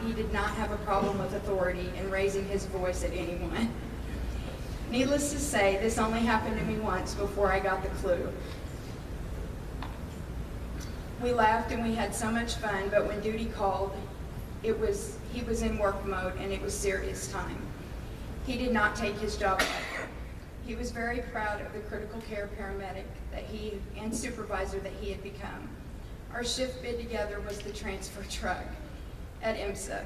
he did not have a problem with authority and raising his voice at anyone. Needless to say, this only happened to me once before I got the clue. We laughed and we had so much fun, but when duty called, he was in work mode and it was serious time. He did not take his job lightly. He was very proud of the critical care paramedic and supervisor that he had become. Our shift bid together was the transfer truck at IMSA.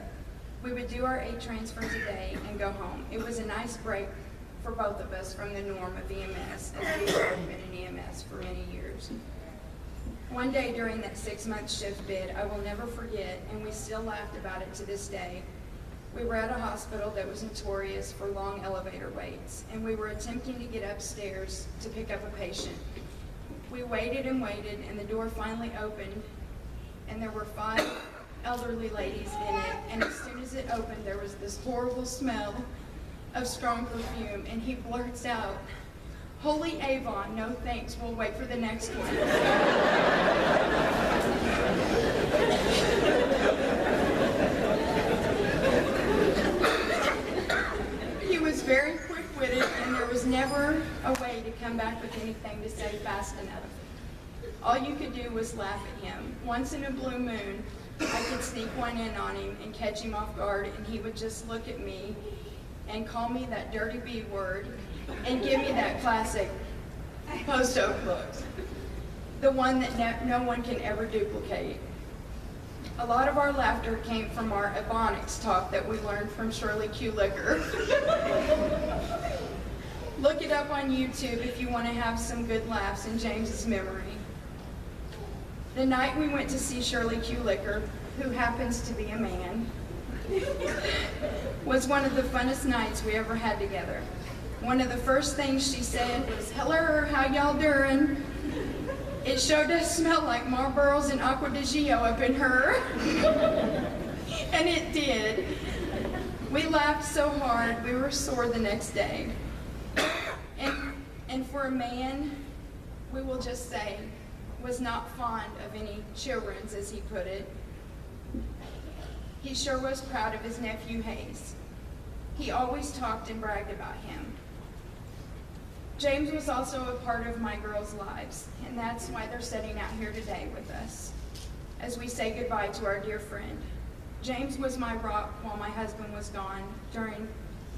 We would do our 8 transfers a day and go home. It was a nice break for both of us from the norm of EMS, as we had been in EMS for many years. One day during that 6-month shift bid, I will never forget, and we still laughed about it to this day. We were at a hospital that was notorious for long elevator waits, and we were attempting to get upstairs to pick up a patient. We waited and waited, and the door finally opened, and there were 5 elderly ladies in it, and as soon as it opened, there was this horrible smell of strong perfume, and he blurts out, "Holy Avon, no thanks, we'll wait for the next one." He was very quick-witted, and there was never a way to come back with anything to say fast enough. All you could do was laugh at him. Once in a blue moon, I could sneak one in on him and catch him off guard, and he would just look at me and call me that dirty B word and give me that classic Postoak look, the one that no one can ever duplicate. A lot of our laughter came from our Ebonics talk that we learned from Shirley Q. Licker. Look it up on YouTube if you want to have some good laughs in James's memory. The night we went to see Shirley Q. Licker, who happens to be a man, was one of the funnest nights we ever had together. One of the first things she said was, "Hello, how y'all doing?" It sure does smell like Marlboros and Aqua di Gio up in her. And it did. We laughed so hard, we were sore the next day. And for a man, we will just say, was not fond of any children's, as he put it. He sure was proud of his nephew Hayes. He always talked and bragged about him. James was also a part of my girls' lives, and that's why they're sitting out here today with us as we say goodbye to our dear friend. James was my rock while my husband was gone during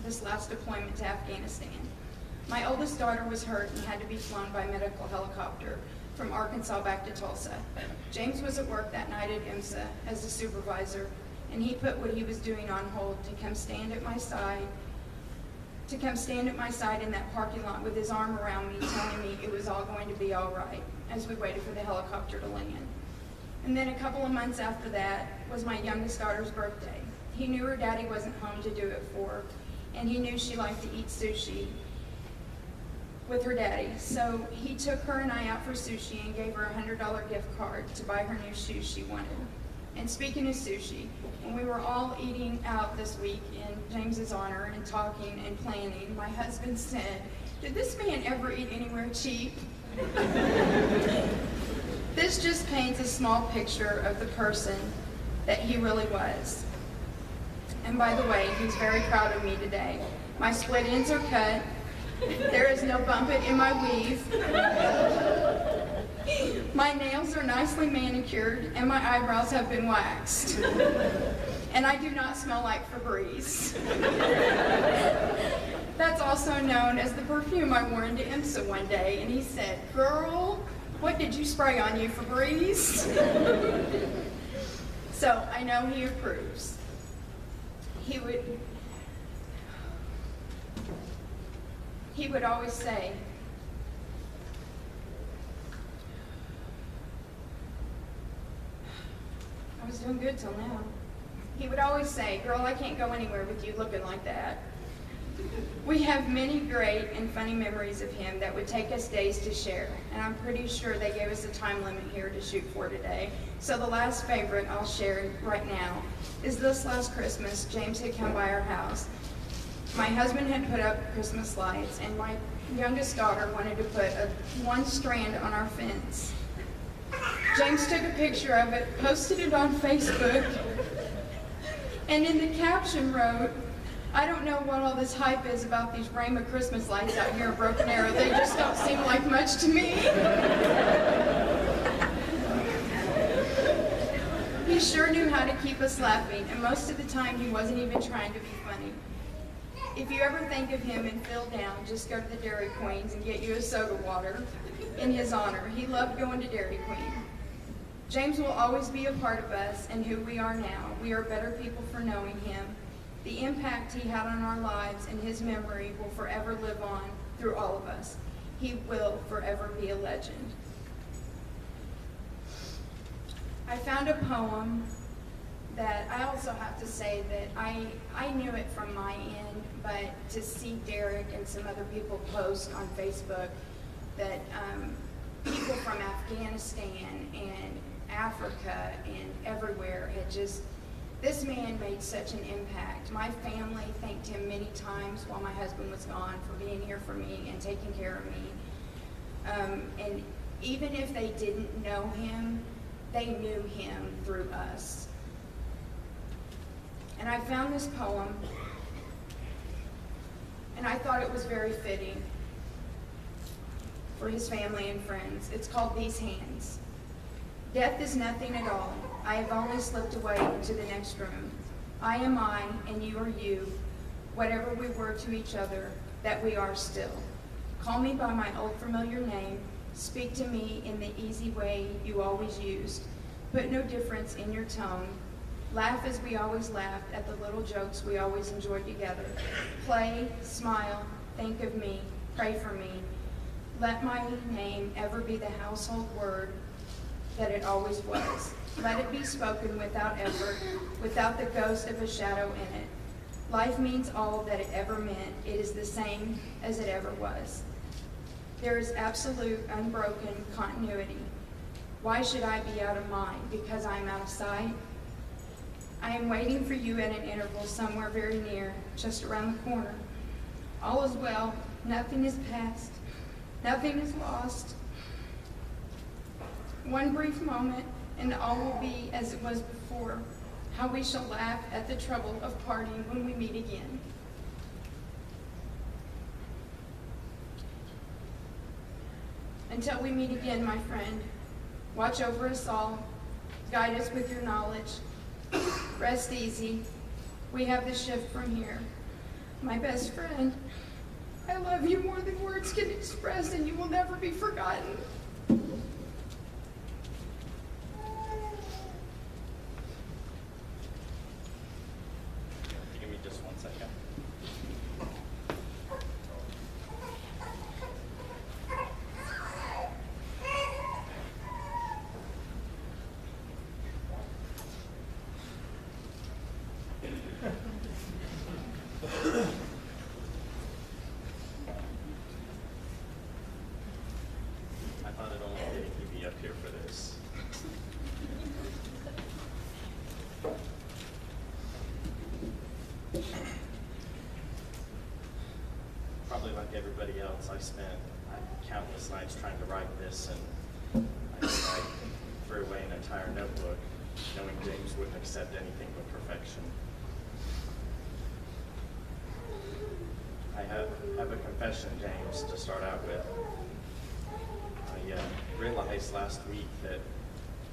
this last deployment to Afghanistan. My oldest daughter was hurt and had to be flown by medical helicopter from Arkansas back to Tulsa. James was at work that night at IMSA as a supervisor, and he put what he was doing on hold to come stand at my side in that parking lot with his arm around me, telling me it was all going to be all right as we waited for the helicopter to land. And then a couple of months after that was my youngest daughter's birthday. He knew her daddy wasn't home to do it for, and he knew she liked to eat sushi with her daddy. So he took her and I out for sushi and gave her a $100 gift card to buy her new shoes she wanted. And speaking of sushi, when we were all eating out this week in James's honor and talking and planning, my husband said, "Did this man ever eat anywhere cheap?" This just paints a small picture of the person that he really was. And by the way, he's very proud of me today. My split ends are cut. There is no bump it in my weave. My nails are nicely manicured and my eyebrows have been waxed. And I do not smell like Febreze. That's also known as the perfume I wore into IMSA one day, and he said, "Girl, what did you spray on you, Febreze?" So I know he approves. He would always say, I was doing good till now. He would always say, "Girl, I can't go anywhere with you looking like that." We have many great and funny memories of him that would take us days to share, and I'm pretty sure they gave us a time limit here to shoot for today. So the last favorite I'll share right now is this last Christmas. James had come by our house. My husband had put up Christmas lights, and my youngest daughter wanted to put one strand on our fence. James took a picture of it, posted it on Facebook, And in the caption wrote, "I don't know what all this hype is about these Rama Christmas lights out here in Broken Arrow. They just don't seem like much to me." He sure knew how to keep us laughing, and most of the time he wasn't even trying to be funny. If you ever think of him and feel down, just go to the Dairy Queens and get you a soda water in his honor. He loved going to Dairy Queen. James will always be a part of us and who we are now. We are better people for knowing him. The impact he had on our lives and his memory will forever live on through all of us. He will forever be a legend. I found a poem that I also have to say that I knew it from my end, but to see Derek and some other people post on Facebook that people from Afghanistan and Africa and everywhere had just, this man made such an impact. My family thanked him many times while my husband was gone for being here for me and taking care of me. And even if they didn't know him, they knew him through us. And I found this poem, and I thought it was very fitting for his family and friends. It's called These Hands. Death is nothing at all. I have only slipped away into the next room. I am I, and you are you, whatever we were to each other, that we are still. Call me by my old familiar name. Speak to me in the easy way you always used. Put no difference in your tone. Laugh as we always laughed at the little jokes we always enjoyed together. Play, smile, think of me, pray for me. Let my name ever be the household word that it always was. Let it be spoken without effort, without the ghost of a shadow in it. Life means all that it ever meant. It is the same as it ever was. There is absolute, unbroken continuity. Why should I be out of mind? Because I am out of sight? I am waiting for you at an interval somewhere very near, just around the corner. All is well. Nothing is past. Nothing is lost. One brief moment, and all will be as it was before. How we shall laugh at the trouble of parting when we meet again. Until we meet again, my friend, watch over us all. Guide us with your knowledge. Rest easy. We have the shift from here. My best friend, I love you more than words can express, and you will never be forgotten. Give me just 1 second. I thought it only fitting he'd be up here for this. Probably like everybody else, I spent countless nights trying to write this, and I threw away an entire notebook, knowing James wouldn't accept anything but perfection. I have a confession, James, to start out with. I realized last week that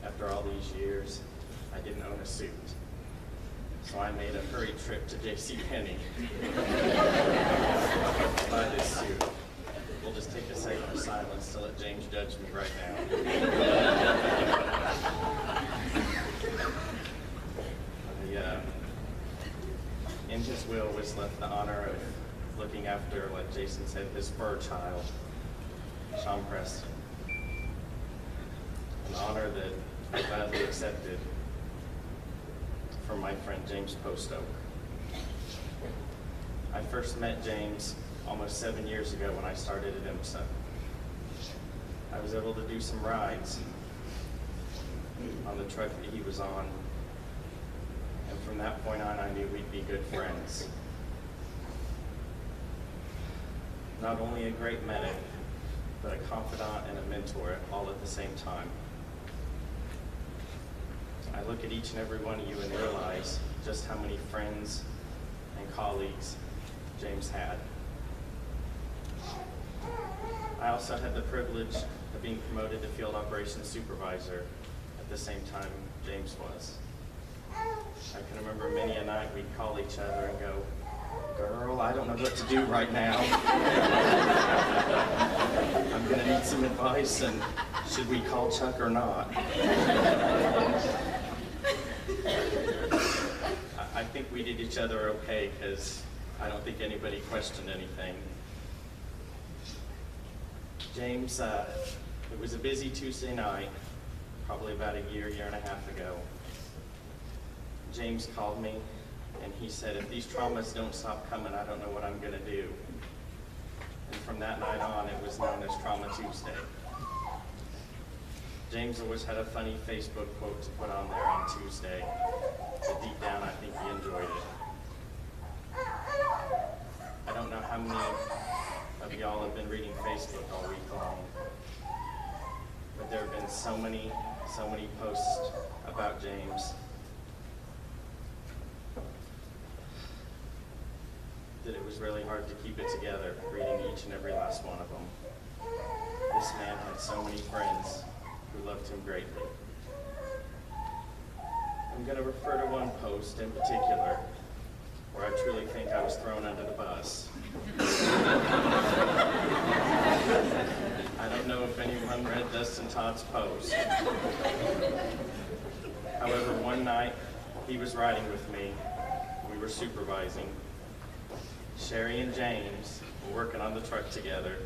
after all these years, I didn't own a suit. So I made a hurried trip to JCPenney to buy this suit. We'll just take a second of silence to let James judge me right now. In his will was left the honor of looking after, like Jason said, his fur child, Sean Preston. An honor that I gladly accepted from my friend James Postoak. I first met James almost 7 years ago when I started at IMSA. I was able to do some rides on the truck that he was on, and from that point on I knew we'd be good friends. Not only a great medic, but a confidant and a mentor all at the same time. I look at each and every one of you and realize just how many friends and colleagues James had. I also had the privilege of being promoted to field operations supervisor at the same time James was. I can remember many a night we'd call each other and go, "Girl, I don't know what to do right now. I'm gonna need some advice, and should we call Chuck or not?" I think we did each other okay because I don't think anybody questioned anything. James, it was a busy Tuesday night, probably about a year and a half ago. James called me and he said, "If these traumas don't stop coming, I don't know what I'm going to do." And from that night on, it was known as Trauma Tuesday. James always had a funny Facebook quote to put on there on Tuesday, but deep down I think he enjoyed it. I don't know how many of y'all have been reading Facebook all week long, but there have been so many posts about James that it was really hard to keep it together, reading each and every last one of them. This man had so many friends who loved him greatly. I'm going to refer to one post in particular where I truly think I was thrown under the bus. I don't know if anyone read Dustin Todd's post. However, one night he was riding with me. We were supervising. Sherry and James were working on the truck together.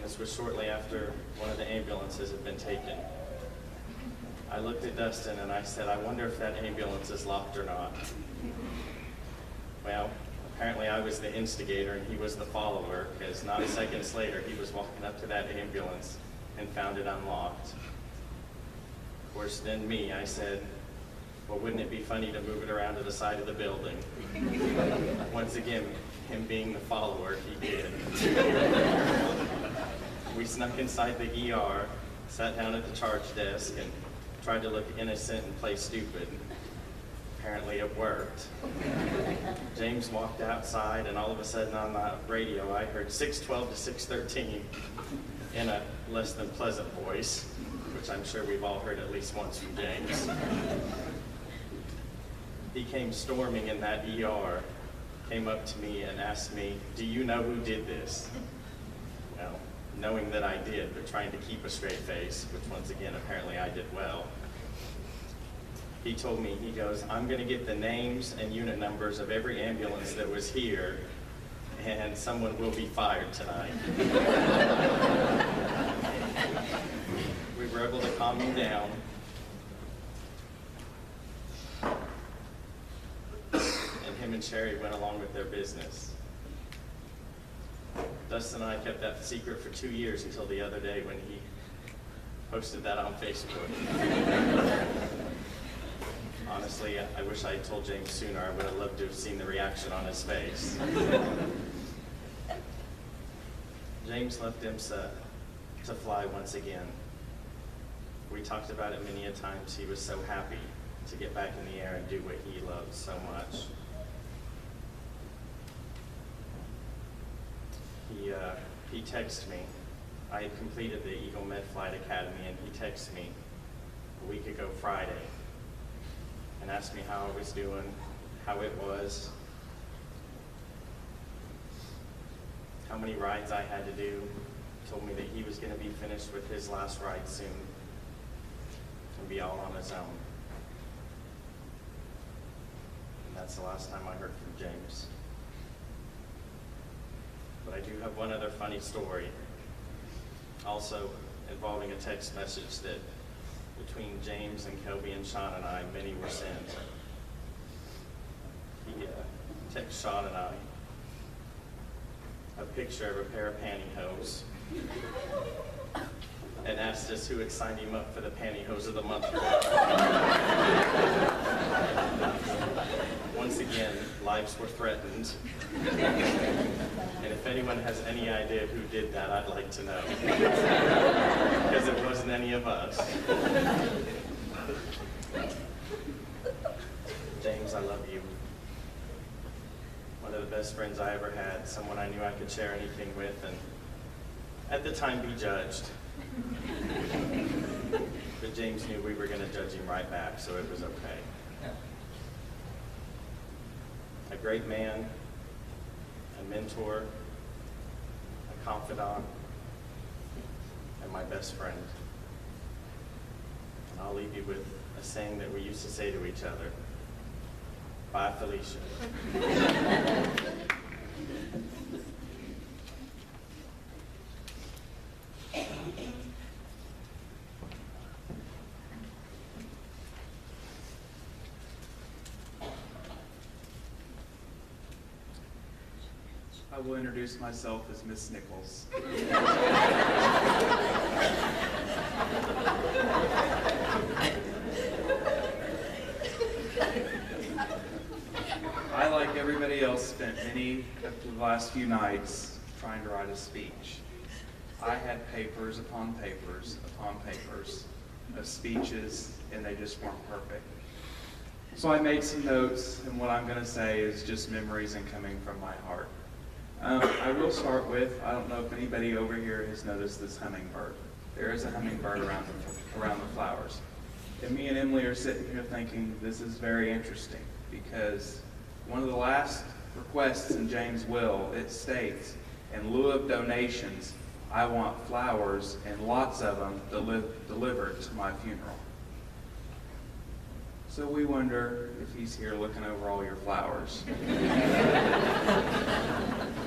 This was shortly after one of the ambulances had been taken. I looked at Dustin and I said, "I wonder if that ambulance is locked or not." Well, apparently I was the instigator and he was the follower, because not seconds later he was walking up to that ambulance and found it unlocked. Of course, then me, I said, "Well, wouldn't it be funny to move it around to the side of the building?" Once again, him being the follower, he did. We snuck inside the ER, sat down at the charge desk, and tried to look innocent and play stupid. Apparently it worked. James walked outside, and all of a sudden on the radio I heard 612 to 613 in a less than pleasant voice, which I'm sure we've all heard at least once from James. He came storming in that ER, came up to me and asked me, "Do you know who did this?" Well, knowing that I did, but trying to keep a straight face, which once again, apparently I did well. He told me, he goes, "I'm going to get the names and unit numbers of every ambulance that was here, and someone will be fired tonight." We were able to calm him down. And him and Sherry went along with their business. Dustin and I kept that secret for 2 years until the other day when he posted that on Facebook. Honestly, I wish I had told James sooner. I would have loved to have seen the reaction on his face. James left IMSA to fly once again. We talked about it many a times. He was so happy to get back in the air and do what he loved so much. He texted me. I had completed the Eagle Med Flight Academy, and he texted me a week ago Friday and asked me how I was doing, how it was, how many rides I had to do. Told me that he was going to be finished with his last ride soon and be all on his own. And that's the last time I heard from James. But I do have one other funny story, also involving a text message that between James and Kelby and Sean and I, many were sent. He texted Sean and I a picture of a pair of pantyhose and asked us who had signed him up for the Pantyhose of the Month award. Once again, lives were threatened. And if anyone has any idea who did that, I'd like to know. Because it wasn't any of us. James, I'm one of the best friends I ever had, someone I knew I could share anything with, and at the time be judged. But James knew we were going to judge him right back, so it was okay. A great man, a mentor, a confidant, and my best friend. And I'll leave you with a saying that we used to say to each other. Bye, Felicia. I will introduce myself as Miss Nichols. I, like everybody else, spent many of the last few nights trying to write a speech. I had papers upon papers upon papers of speeches, and they just weren't perfect. So I made some notes, and what I'm going to say is just memories and coming from my heart. I will start with, I don't know if anybody over here has noticed this hummingbird. There is a hummingbird around the flowers. And me and Emily are sitting here thinking this is very interesting because one of the last requests in James' will, it states, in lieu of donations, I want flowers and lots of them delivered to my funeral. So we wonder if he's here looking over all your flowers.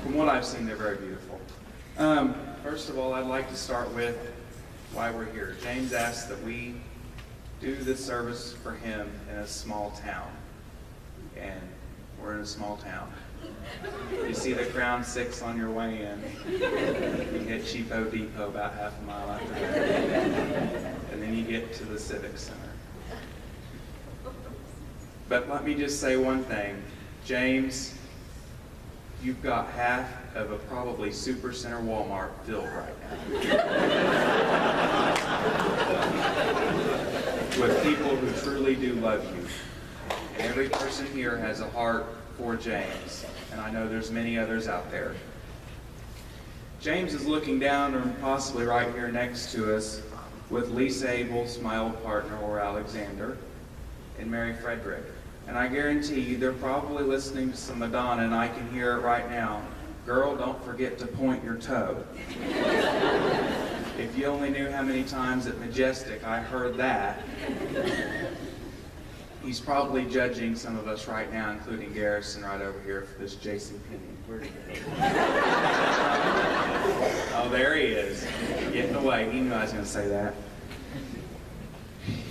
From what I've seen, they're very beautiful. First of all, I'd like to start with why we're here. James asked that we do this service for him in a small town. And we're in a small town. You see the Crown 6 on your way in. You hit Cheapo Depot about half a mile after that. And then you get to the Civic Center. But let me just say one thing. James, you've got half of a probably Supercenter Walmart filled right now. With people who truly do love you. And every person here has a heart for James. And I know there's many others out there. James is looking down, or possibly right here next to us, with Lisa Abels, my old partner, or Alexander, and Mary Frederick. And I guarantee you they're probably listening to some Madonna, and I can hear it right now. Girl, don't forget to point your toe. If you only knew how many times at Majestic I heard that. He's probably judging some of us right now, including Garrison right over here for this Jason Penny. Where'd he go? Oh, there he is. Getting away. He knew I was going to say that.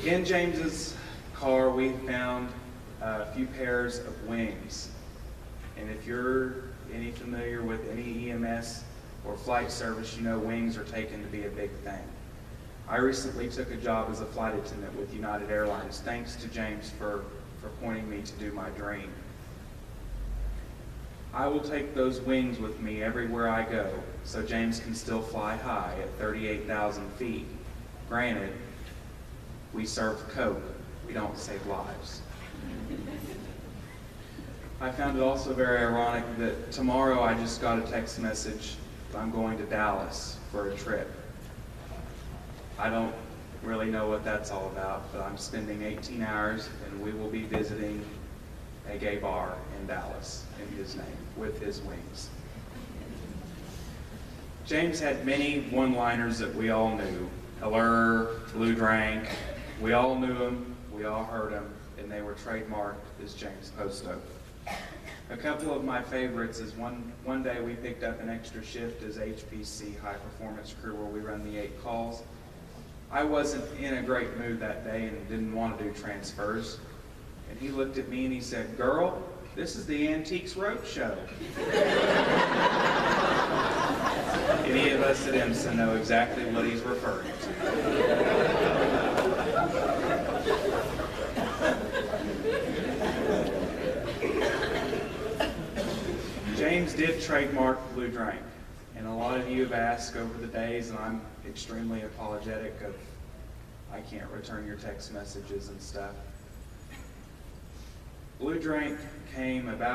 In James's car, we found a few pairs of wings. And if you're any familiar with any EMS or flight service, you know wings are taken to be a big thing. I recently took a job as a flight attendant with United Airlines, thanks to James for pointing me to do my dream. I will take those wings with me everywhere I go, so James can still fly high at 38,000 feet. Granted, we serve Coke, we don't save lives. I found it also very ironic that tomorrow I just got a text message that I'm going to Dallas for a trip. I don't really know what that's all about, but I'm spending 18 hours and we will be visiting a gay bar in Dallas in his name, with his wings. James had many one-liners that we all knew. Allure, Blue Drank, we all knew him, we all heard him, and they were trademarked as James Postoak. A couple of my favorites is one day we picked up an extra shift as HPC, High Performance Crew, where we run the 8 calls. I wasn't in a great mood that day and didn't want to do transfers. And he looked at me and he said, "Girl, this is the Antiques Roadshow." Any of us at IMSA know exactly what he's referring to. James did trademark Blue Drank, and a lot of you have asked over the days, and I'm extremely apologetic of I can't return your text messages and stuff. Blue Drink came about